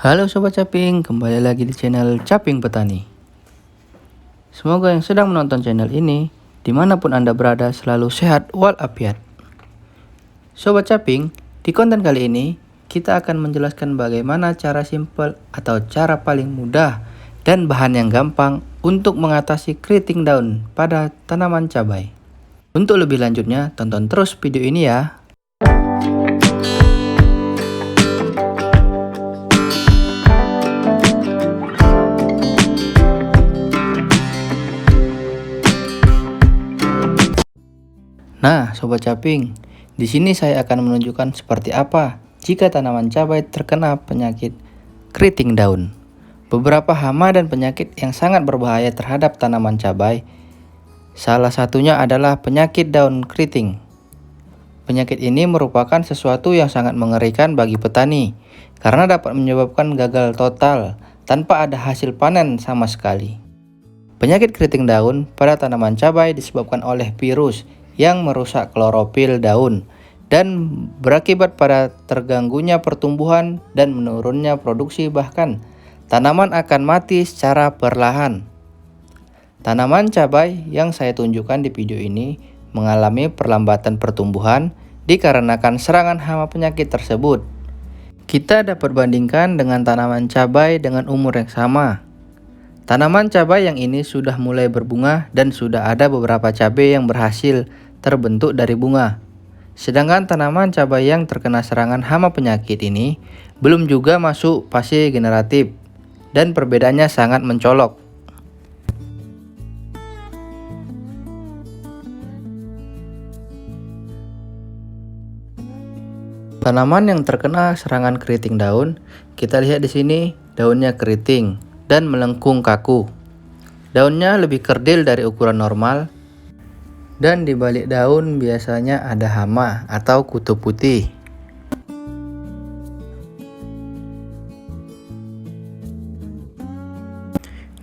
Halo Sobat Caping, kembali lagi di channel Caping Petani. Semoga yang sedang menonton channel ini, dimanapun Anda berada, selalu sehat walafiat. Sobat Caping, di konten kali ini, kita akan menjelaskan bagaimana cara simpel atau cara paling mudah dan bahan yang gampang untuk mengatasi keriting daun pada tanaman cabai. Untuk lebih lanjutnya, tonton terus video ini ya. Nah, Sobat Caping, di sini saya akan menunjukkan seperti apa jika tanaman cabai terkena penyakit keriting daun. Beberapa hama dan penyakit yang sangat berbahaya terhadap tanaman cabai. Salah satunya adalah penyakit daun keriting. Penyakit ini merupakan sesuatu yang sangat mengerikan bagi petani karena dapat menyebabkan gagal total tanpa ada hasil panen sama sekali. Penyakit keriting daun pada tanaman cabai disebabkan oleh virus yang merusak klorofil daun dan berakibat pada terganggunya pertumbuhan dan menurunnya produksi, bahkan tanaman akan mati secara perlahan. Tanaman cabai yang saya tunjukkan di video ini mengalami perlambatan pertumbuhan dikarenakan serangan hama penyakit tersebut. Kita dapat bandingkan dengan tanaman cabai dengan umur yang sama. Tanaman cabai yang ini sudah mulai berbunga dan sudah ada beberapa cabai yang berhasil terbentuk dari bunga. Sedangkan tanaman cabai yang terkena serangan hama penyakit ini belum juga masuk fase generatif dan perbedaannya sangat mencolok. Tanaman yang terkena serangan keriting daun, kita lihat di sini daunnya keriting dan melengkung kaku. Daunnya lebih kerdil dari ukuran normal. Dan di balik daun biasanya ada hama atau kutu putih.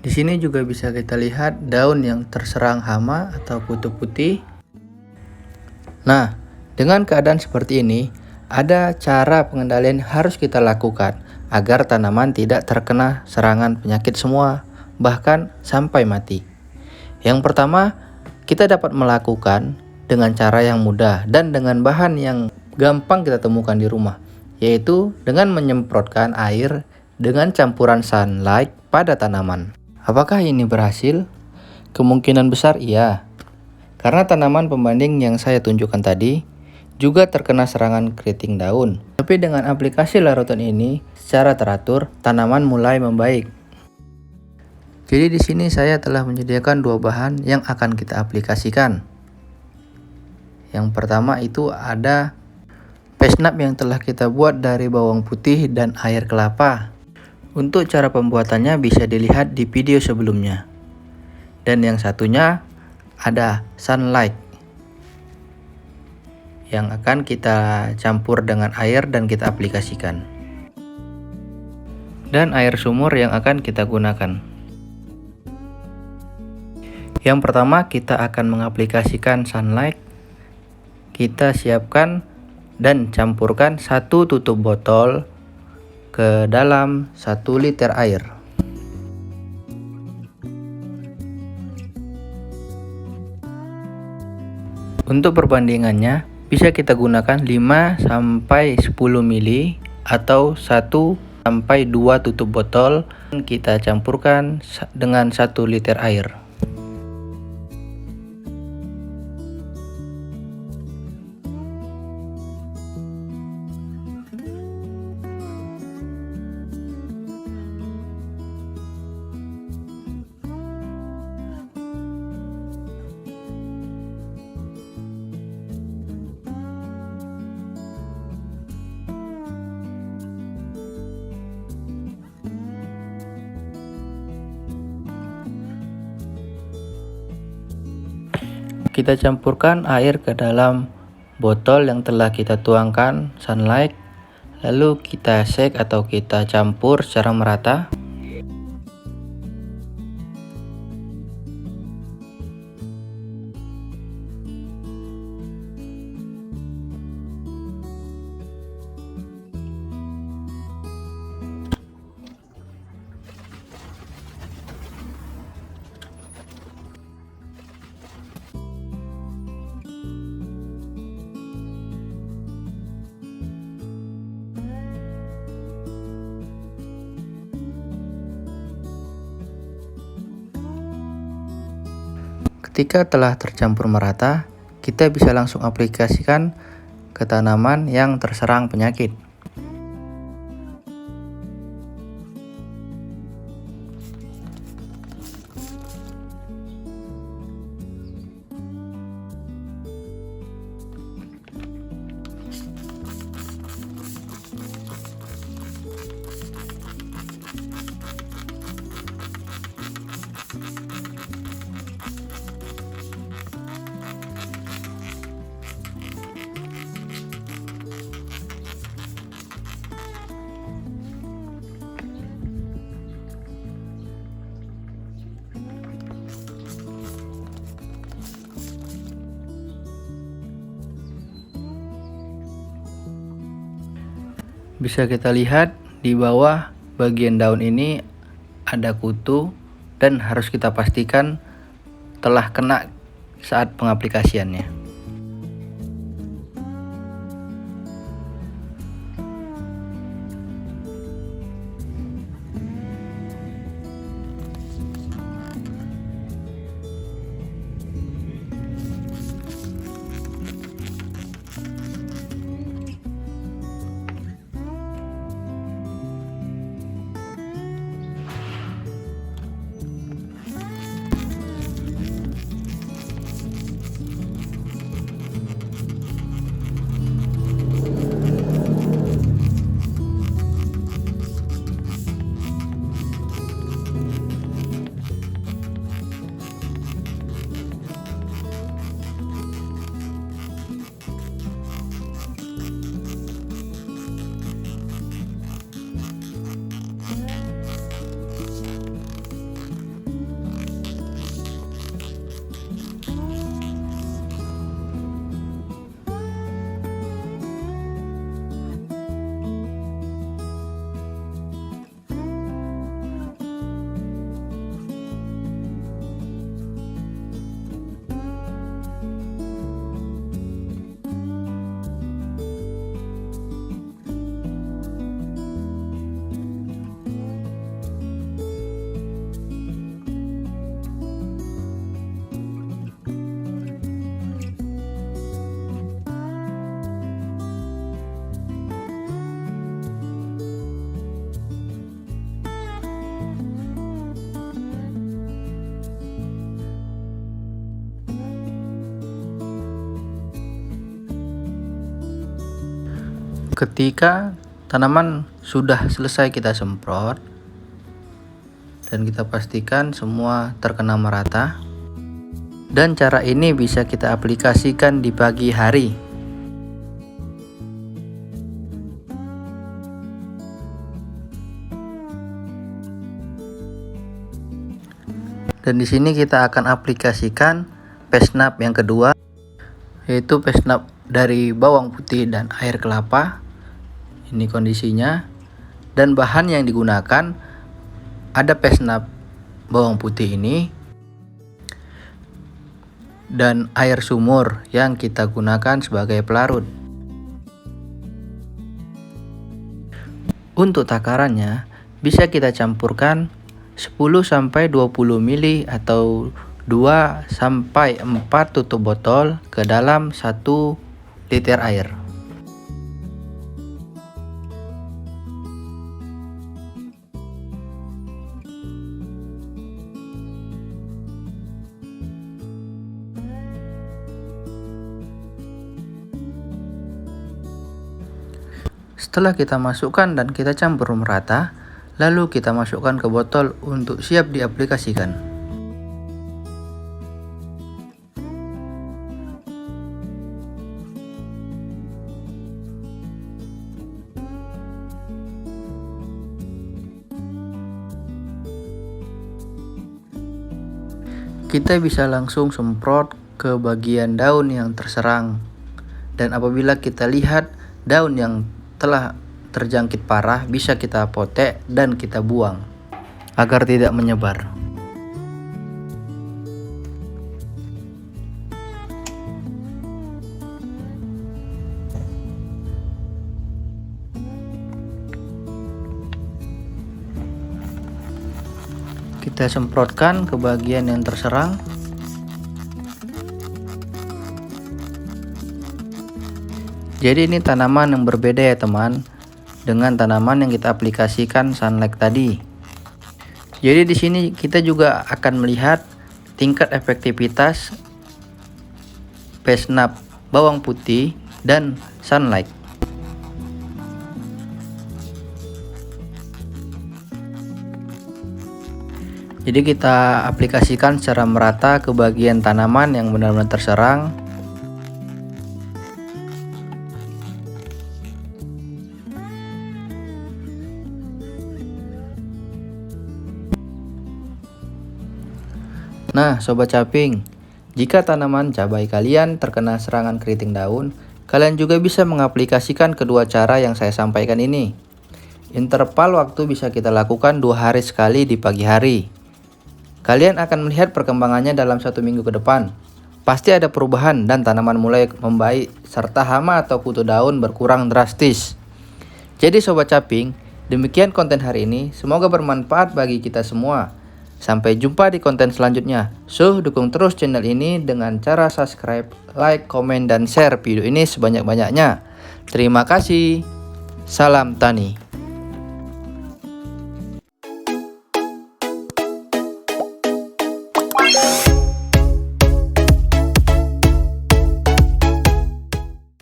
Di sini juga bisa kita lihat daun yang terserang hama atau kutu putih. Nah, dengan keadaan seperti ini, ada cara pengendalian harus kita lakukan agar tanaman tidak terkena serangan penyakit semua, bahkan sampai mati. Yang pertama, kita dapat melakukan dengan cara yang mudah dan dengan bahan yang gampang kita temukan di rumah, yaitu dengan menyemprotkan air dengan campuran sunlight pada tanaman. Apakah ini berhasil? Kemungkinan besar iya, karena tanaman pembanding yang saya tunjukkan tadi juga terkena serangan keriting daun. Tapi dengan aplikasi larutan ini secara teratur, tanaman mulai membaik. Jadi di sini saya telah menyediakan dua bahan yang akan kita aplikasikan. Yang pertama itu ada face nap yang telah kita buat dari bawang putih dan air kelapa. Untuk cara pembuatannya bisa dilihat di video sebelumnya. Dan yang satunya ada sunlight yang akan kita campur dengan air dan kita aplikasikan. Dan air sumur yang akan kita gunakan. Yang pertama kita akan mengaplikasikan sunlight. Kita siapkan dan campurkan 1 tutup botol ke dalam 1 liter air. Untuk perbandingannya bisa kita gunakan 5 sampai 10 ml atau 1 sampai 2 tutup botol. Kita campurkan dengan 1 liter air. Kita campurkan air ke dalam botol yang telah kita tuangkan sunlight, lalu kita shake atau kita campur secara merata. Ketika telah tercampur merata, kita bisa langsung aplikasikan ke tanaman yang terserang penyakit. Bisa kita lihat di bawah bagian daun ini ada kutu dan harus kita pastikan telah kena saat pengaplikasiannya. Ketika tanaman sudah selesai kita semprot dan kita pastikan semua terkena merata, dan cara ini bisa kita aplikasikan di pagi hari. Dan di sini kita akan aplikasikan pesnap yang kedua, yaitu pesnap dari bawang putih dan air kelapa. Ini kondisinya, dan bahan yang digunakan ada pesnap bawang putih ini dan air sumur yang kita gunakan sebagai pelarut. Untuk takarannya bisa kita campurkan 10-20 ml atau 2-4 tutup botol ke dalam 1 liter air. Setelah kita masukkan dan kita campur merata, lalu kita masukkan ke botol untuk siap diaplikasikan. Kita bisa langsung semprot ke bagian daun yang terserang, dan apabila kita lihat daun yang telah terjangkit parah, bisa kita potek dan kita buang agar tidak menyebar. Kita semprotkan ke bagian yang terserang. Jadi ini tanaman yang berbeda ya teman, dengan tanaman yang kita aplikasikan sunlight tadi. Jadi di sini kita juga akan melihat tingkat efektivitas Pesnap bawang putih dan sunlight. Jadi kita aplikasikan secara merata ke bagian tanaman yang benar-benar terserang. Nah, Sobat Caping, jika tanaman cabai kalian terkena serangan keriting daun, kalian juga bisa mengaplikasikan kedua cara yang saya sampaikan ini. Interval waktu bisa kita lakukan 2 hari sekali di pagi hari. Kalian akan melihat perkembangannya dalam 1 minggu ke depan. Pasti ada perubahan dan tanaman mulai membaik serta hama atau kutu daun berkurang drastis. Jadi Sobat Caping, demikian konten hari ini. Semoga bermanfaat bagi kita semua. Sampai jumpa di konten selanjutnya. So, dukung terus channel ini dengan cara subscribe, like, komen, dan share video ini sebanyak-banyaknya. Terima kasih. Salam Tani.